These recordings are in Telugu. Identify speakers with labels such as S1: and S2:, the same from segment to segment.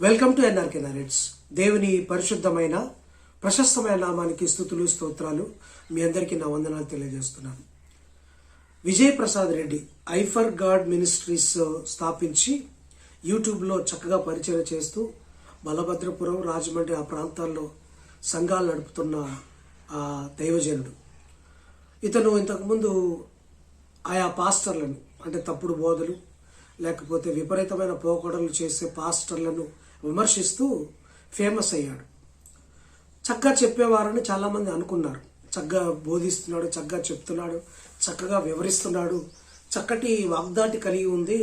S1: Welcome to NRK narrates. దేవుని పరిశుద్ధమైన ప్రశస్తమైన నామానికి స్తుతులు స్తోత్రాలు. మీ అందరికీ నా వందనాలు తెలియజేస్తున్నాను. Vijay Prasad Reddy I for God ministries స్థాపించి యూట్యూబ్లో చక్కగా పరిచయం చేస్తూ బలభద్రపురం, రాజమండ్రి ఆ ప్రాంతాల్లో సంఘాలు నడుపుతున్న దైవజనుడు. ఇతను ఇంతకుముందు ఆయా పాస్టర్లను, అంటే తప్పుడు బోధలు లేకపోతే విపరీతమైన పోకడలు చేసే పాస్టర్లను విమర్శిస్తూ ఫేమస్ అయ్యాడు. చక్కగా చెప్పేవారని చాలామంది అనుకున్నారు. చక్కగా బోధిస్తున్నాడు, చక్కగా చెప్తున్నాడు, చక్కగా వివరిస్తున్నాడు, చక్కటి వాగ్దాటి కలిగి ఉంది,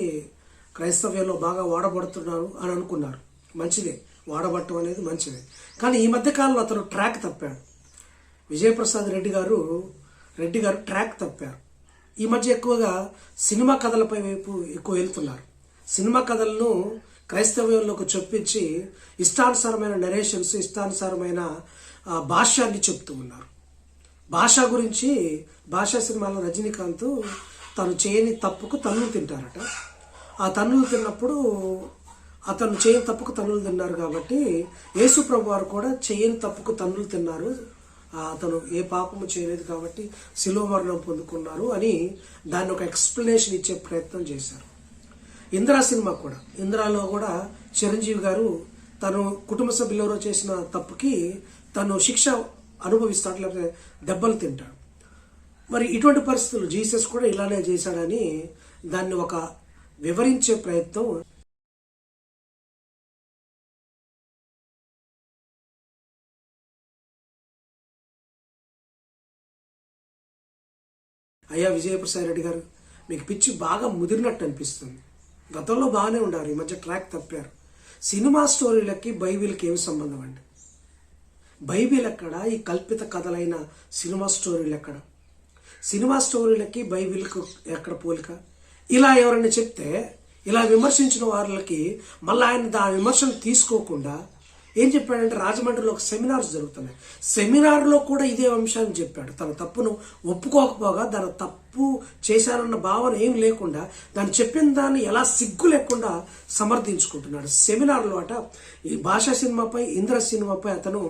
S1: క్రైస్తవ్యంలో బాగా వాడబడుతున్నాడు అని అనుకున్నారు. మంచిదే, వాడబట్టం అనేది మంచిదే. కానీ ఈ మధ్యకాలంలో అతను ట్రాక్ తప్పాడు. విజయప్రసాద్ రెడ్డి గారు ట్రాక్ తప్పారు. ఈ మధ్య ఎక్కువగా సినిమా కథలపై వైపు ఎక్కువ వెళ్తున్నారు. సినిమా కథలను క్రైస్తవ్యంలోకి చొప్పించి ఇష్టానుసారమైన నరేషన్స్, ఇష్టానుసారమైన భాష్యాన్ని చెప్తూ ఉన్నారు. భాష గురించి, భాషా సినిమాలో రజనీకాంత్ తను చేయని తప్పుకు తన్నులు తింటారట. ఆ తన్నులు తిన్నప్పుడు అతను చేయని తప్పుకు తన్నులు తిన్నారు కాబట్టి యేసు ప్రభు వారు కూడా చేయని తప్పుకు తన్నులు తిన్నారు, అతను ఏ పాపము చేయలేదు కాబట్టి శిలువ మరణం పొందుకున్నారు అని దాన్ని ఒక ఎక్స్ప్లెనేషన్ ఇచ్చే ప్రయత్నం చేశారు. ఇందిరా సినిమా కూడా, ఇందిరాలో కూడా చిరంజీవి గారు తను కుటుంబ సభ్యులెవరో చేసిన తప్పుకి తను శిక్ష అనుభవిస్తాడు, లేకపోతే దెబ్బలు తింటాడు. మరి ఇటువంటి పరిస్థితులు జీసస్ కూడా ఇలానే చేశాడని దాన్ని ఒక వివరించే ప్రయత్నం అయ్యా విజయప్రసాద్ రెడ్డి గారు, మీకు పిచ్చి బాగా ముదిరినట్టు అనిపిస్తుంది. గతంలో బాగానే ఉండారు, ఈ మధ్య ట్రాక్ తప్పారు. సినిమా స్టోరీలకి బైబిల్కి ఏమి సంబంధం అండి? బైబిల్ ఎక్కడ? ఈ కల్పిత కథలైన సినిమా స్టోరీలు ఎక్కడ? సినిమా స్టోరీలకి బైబిల్కి ఎక్కడ పోలిక? ఇలా ఎవరైనా చెప్తే, ఇలా విమర్శించిన వాళ్ళకి మళ్ళీ ఆయన ఆ విమర్శను తీసుకోకుండా ఏం చెప్పాడంటే, రాజమండ్రిలో ఒక సెమినార్స్ జరుగుతున్నాయి, సెమినార్లో కూడా ఇదే అంశాన్ని చెప్పాడు. తన తప్పును ఒప్పుకోకపోగా, దాని తప్పు చేశానన్న భావన ఏం లేకుండా, దాన్ని చెప్పిన దాన్ని ఎలా సిగ్గు లేకుండా సమర్థించుకుంటున్నాడు. సెమినార్లో ఈ భాషా సినిమాపై, ఇంద్ర సినిమాపై అతను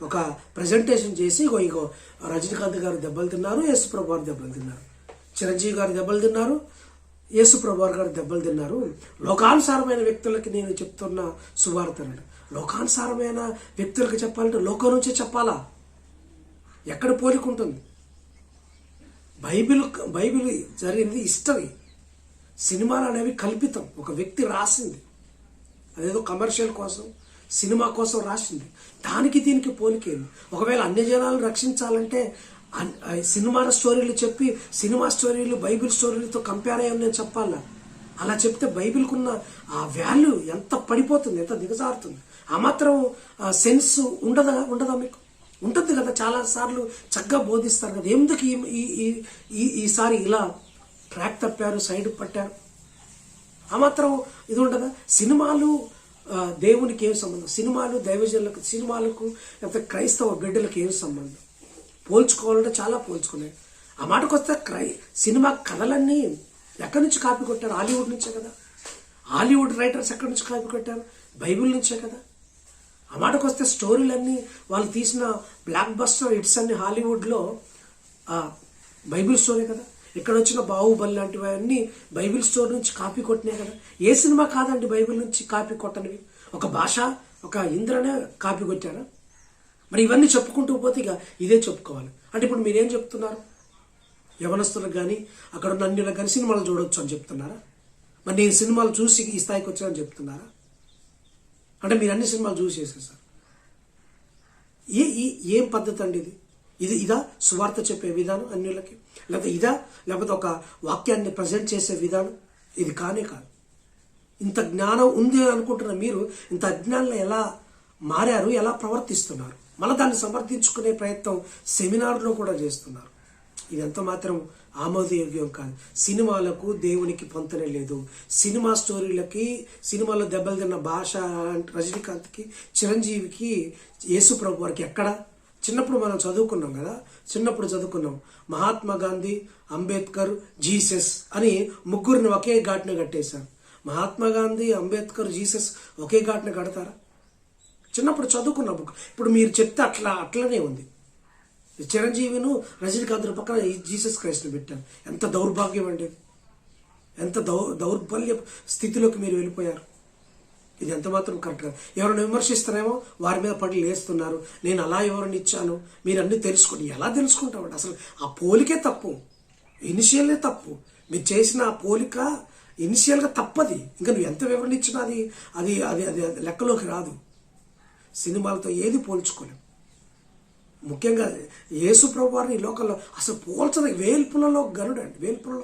S1: ఒక ప్రజెంటేషన్ చేసి, ఇగో రజనీకాంత్ గారు దెబ్బలు తిన్నారు, యేసుప్రభు వారు దెబ్బలు తిన్నారు, చిరంజీవి గారు దెబ్బలు తిన్నారు, యేసుప్రభు గారు దెబ్బలు తిన్నారు. లోకానుసారమైన వ్యక్తులకి నేను చెప్తున్న సువార్తను, లోకానుసారమైన వ్యక్తులకు చెప్పాలంటే లోకం నుంచే చెప్పాలా? ఎక్కడ పోలికుంటుంది? బైబిల్ జరిగింది హిస్టరీ. సినిమాలు అనేవి కల్పితం, ఒక వ్యక్తి రాసింది, అదేదో కమర్షియల్ కోసం, సినిమా కోసం రాసింది. దానికి దీనికి పోలికేది? ఒకవేళ అన్ని జనాలను రక్షించాలంటే సినిమా స్టోరీలు చెప్పి, సినిమా స్టోరీలు బైబిల్ స్టోరీలతో కంపేర్ అయ్యామని నేను చెప్పాలా? అలా చెప్తే బైబిల్కున్న ఆ వాల్యూ ఎంత పడిపోతుంది, ఎంత దిగజారుతుంది. ఆ మాత్రం సెన్స్ ఉండదా మీకు? ఉంటుంది కదా, చాలా సార్లు చక్కగా బోధిస్తారు కదా. ఎందుకు ఈసారి ఇలా ట్రాక్ తప్పారు, సైడ్ పట్టారు? ఆ మాత్రం ఇది ఉండదా? సినిమాలు దేవునికి ఏం సంబంధం? సినిమాలు దైవజనులకు, సినిమాలకు లేకపోతే క్రైస్తవ బిడ్డలకు ఏం సంబంధం? పోల్చుకోవాలంటే చాలా పోల్చుకున్నాయి. ఆ మాటకు వస్తే సినిమా కథలన్నీ ఎక్కడి నుంచి కాపీ కొట్టారు? హాలీవుడ్ నుంచే కదా. హాలీవుడ్ రైటర్స్ ఎక్కడి నుంచి కాపీ కొట్టారు? బైబిల్ నుంచే కదా. ఆ మాటకు వస్తే స్టోరీలన్నీ, వాళ్ళు తీసిన బ్లాక్ బస్టర్ హిట్స్ అన్ని హాలీవుడ్లో బైబిల్ స్టోరీ కదా. ఇక్కడ వచ్చిన బాహుబలి లాంటివి అన్నీ బైబిల్ స్టోరీ నుంచి కాపీ కొట్టినాయి కదా. ఏ సినిమా కాదండి బైబిల్ నుంచి కాపీ కొట్టనివి? ఒక భాష, ఒక ఇంద్రనే కాపీ కొట్టారా? మరి ఇవన్నీ చెప్పుకుంటూ పోతే ఇక ఇదే చెప్పుకోవాలి. అంటే ఇప్పుడు మీరేం చెప్తున్నారు? యవనస్తులకు కానీ, అక్కడ ఉన్న అన్యులకు కానీ సినిమాలు చూడవచ్చు అని చెప్తున్నారా? మరి నేను సినిమాలు చూసి ఈ స్థాయికి వచ్చానని చెప్తున్నారా? అంటే మీరు అన్ని సినిమాలు చూసేసారు. ఏం పద్ధతి అండి ఇది? ఇదా సువార్త చెప్పే విధానం అన్యులకి? లేకపోతే ఒక వాక్యాన్ని ప్రజెంట్ చేసే విధానం? ఇది కానే కాదు. ఇంత జ్ఞానం ఉంది అనుకుంటున్న మీరు ఇంత అజ్ఞానంలో ఎలా మారారు, ఎలా ప్రవర్తిస్తున్నారు? మళ్ళీ దాన్ని సమర్థించుకునే ప్రయత్నం సెమినార్లో కూడా చేస్తున్నారు. ఇది ఎంత మాత్రం ఆమోదయోగ్యం కాదు. సినిమాలకు దేవునికి పొంతనే లేదు. సినిమా స్టోరీలకి, సినిమాలో దెబ్బలు తిన్న భాష రజనీకాంత్కి, చిరంజీవికి, యేసుప్రభు వారికి ఎక్కడ? చిన్నప్పుడు మనం చదువుకున్నాం కదా, మహాత్మా గాంధీ, అంబేద్కర్, జీసస్ అని ముగ్గురిని ఒకే ఘాట్న కట్టేశారు. మహాత్మా గాంధీ, అంబేద్కర్, జీసస్ ఒకే ఘాట్ని కడతారా? చిన్నప్పుడు చదువుకున్న బుక్. ఇప్పుడు మీరు చెప్తే అట్లనే ఉంది. చిరంజీవిను రజనీకాంత్ పక్కన జీసస్ క్రైస్ట్ని పెట్టారు. ఎంత దౌర్భాగ్యం అండి! ఎంత దౌర్బల్య స్థితిలోకి మీరు వెళ్ళిపోయారు. ఇది ఎంత మాత్రం కరెక్ట్ కాదు. ఎవరైనా విమర్శిస్తారేమో వారి మీద పడి లేస్తున్నారు. నేను అలా ఎవరిని ఇచ్చాను, మీరు అన్నీ తెలుసుకోండి. ఎలా తెలుసుకుంటామండి? అసలు ఆ పోలికే తప్పు, ఇనిషియల్లే తప్పు. మీరు చేసిన ఆ పోలిక ఇనిషియల్గా తప్పది. ఇంకా నువ్వు ఎంత వివరణ ఇచ్చినా అది అది అది అది లెక్కలోకి రాదు. సినిమాలతో ఏది పోల్చుకోలేం. ముఖ్యంగా యేసు ప్రభు వారిని ఈ లోకంలో అసలు పోల్చదగ్గ వేల్పులలో గనుడు అండి. వేల్పులలో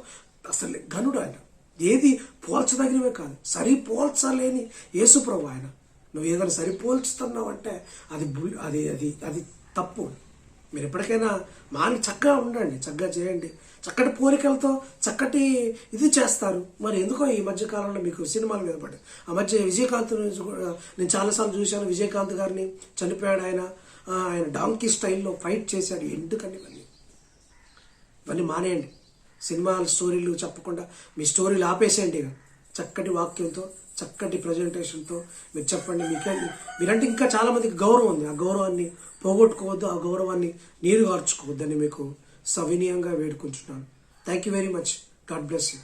S1: అసలు గనుడు ఆయన. ఏది పోల్చదగినవే కాదు. సరిపోల్చలేని యేసు ప్రభు ఆయన. నువ్వు ఏదైనా సరిపోల్చుతున్నావు అంటే అది అది అది అది తప్పు. మీరు ఎప్పటికైనా మాని చక్కగా ఉండండి, చక్కగా చేయండి. చక్కటి పోలికలతో చక్కటి ఇది చేస్తారు. మరి ఎందుకో ఈ మధ్యకాలంలో మీకు సినిమాల మీద పడ్డాయి. ఆ మధ్య విజయకాంత్ నేను చాలాసార్లు చూశాను. విజయకాంత్ గారిని చనిపోయాడు ఆయన. ఆయన డాంకీ స్టైల్లో ఫైట్ చేశాడు. ఎందుకని ఇవన్నీ మానేయండి. సినిమాల స్టోరీలు చెప్పకుండా మీ స్టోరీలు ఆపేసేయండి. ఇక చక్కటి వాక్యంతో, చక్కటి ప్రజెంటేషన్తో మీరు చెప్పండి. మీరంటే ఇంకా చాలామందికి గౌరవం ఉంది. ఆ గౌరవాన్ని పోగొట్టుకోవద్దు, ఆ గౌరవాన్ని నీరు గార్చుకోవద్దని మీకు సవినీయంగా వేడుకుంటున్నాను. Thank you very much. God bless you.